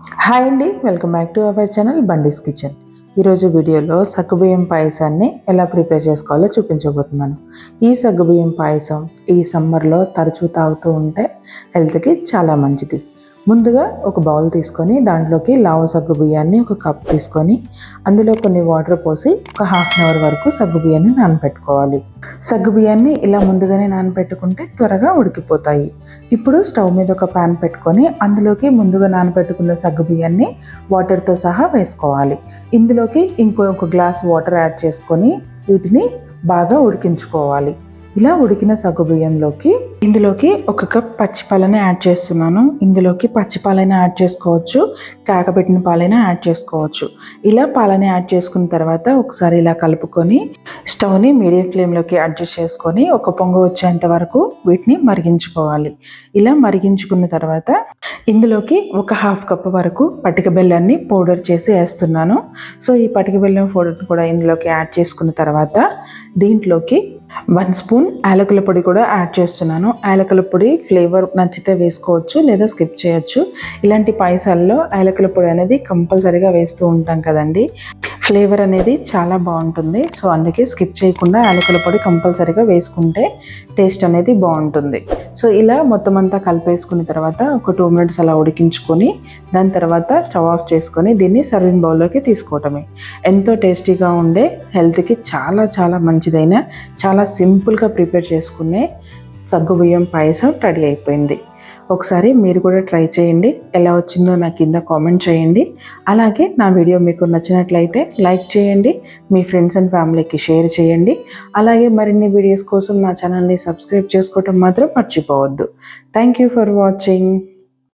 Hi అండి, welcome back to our channel బండీస్ kitchen. ఈరోజు వీడియోలో సగ్గుబియ్యం పాయసాన్ని ఎలా ప్రిపేర్ చేసుకోవాలో చూపించబోతున్నాను. ఈ సగ్గుబియ్యం పాయసం ఈ సమ్మర్లో తరచూ తాగుతూ ఉంటే హెల్త్కి చాలా మంచిది. ముందుగా ఒక బౌల్ తీసుకొని దాంట్లోకి లావు సగ్గుబియ్యాన్ని ఒక కప్ తీసుకొని అందులో కొన్ని వాటర్ పోసి ఒక హాఫ్ అన్ అవర్ వరకు సగ్గుబియ్యాన్ని నానబెట్టుకోవాలి. సగ్గుబియ్యాన్ని ఇలా ముందుగానే నానబెట్టుకుంటే త్వరగా ఉడికిపోతాయి. ఇప్పుడు స్టవ్ మీద ఒక ప్యాన్ పెట్టుకొని అందులోకి ముందుగా నానబెట్టుకున్న సగ్గుబియ్యాన్ని వాటర్తో సహా వేసుకోవాలి. ఇందులోకి ఇంకొక గ్లాస్ వాటర్ యాడ్ చేసుకొని వీటిని బాగా ఉడికించుకోవాలి. ఇలా ఉడికిన సగ్గుబియ్యంలోకి ఇందులోకి ఒక కప్ పచ్చి పాలని యాడ్ చేస్తున్నాను. ఇందులోకి పచ్చి పాలైనా యాడ్ చేసుకోవచ్చు, కాగబెట్టిన పాలైనా యాడ్ చేసుకోవచ్చు. ఇలా పాలని యాడ్ చేసుకున్న తర్వాత ఒకసారి ఇలా కలుపుకొని స్టవ్ని మీడియం ఫ్లేమ్లోకి అడ్జస్ట్ చేసుకొని ఒక పొంగు వచ్చేంత వరకు వీటిని మరిగించుకోవాలి. ఇలా మరిగించుకున్న తర్వాత ఇందులోకి ఒక హాఫ్ కప్ వరకు పటిక బెల్లాన్ని పౌడర్ చేసి వేస్తున్నాను. సో ఈ పటిక బెల్లం పౌడర్ కూడా ఇందులోకి యాడ్ చేసుకున్న తర్వాత దీంట్లోకి 1 స్పూన్ యాలకుల పొడి కూడా యాడ్ చేస్తున్నాను. యాలకుల పొడి ఫ్లేవర్ నచ్చితే వేసుకోవచ్చు లేదా స్కిప్ చేయొచ్చు. ఇలాంటి పాయసాల్లో యాలకుల పొడి అనేది కంపల్సరీగా వేస్తూ ఉంటాం కదండి, ఫ్లేవర్ అనేది చాలా బాగుంటుంది. సో అందుకే స్కిప్ చేయకుండా యాలకుల పొడి కంపల్సరీగా వేసుకుంటే టేస్ట్ అనేది బాగుంటుంది. సో ఇలా మొత్తం అంతా కలిపేసుకున్న తర్వాత ఒక 2 మినిట్స్ అలా ఉడికించుకొని దాని తర్వాత స్టవ్ ఆఫ్ చేసుకొని దీన్ని సర్వింగ్ బౌల్లోకి తీసుకోవటమే. ఎంతో టేస్టీగా ఉండే, హెల్త్కి చాలా చాలా మంచిదైన, చాలా సింపుల్గా ప్రిపేర్ చేసుకునే సగ్గుబియ్యం పాయసం రెడీ అయిపోయింది. ఒకసారి మీరు కూడా ట్రై చేయండి. ఎలా వచ్చిందో నా కింద కామెంట్ చేయండి. అలాగే నా వీడియో మీకు నచ్చినట్లయితే లైక్ చేయండి, మీ ఫ్రెండ్స్ అండ్ ఫ్యామిలీకి షేర్ చేయండి. అలాగే మరిన్ని వీడియోస్ కోసం నా ఛానల్ని సబ్స్క్రైబ్ చేసుకోవటం మాత్రం మర్చిపోవద్దు. Thank you for watching.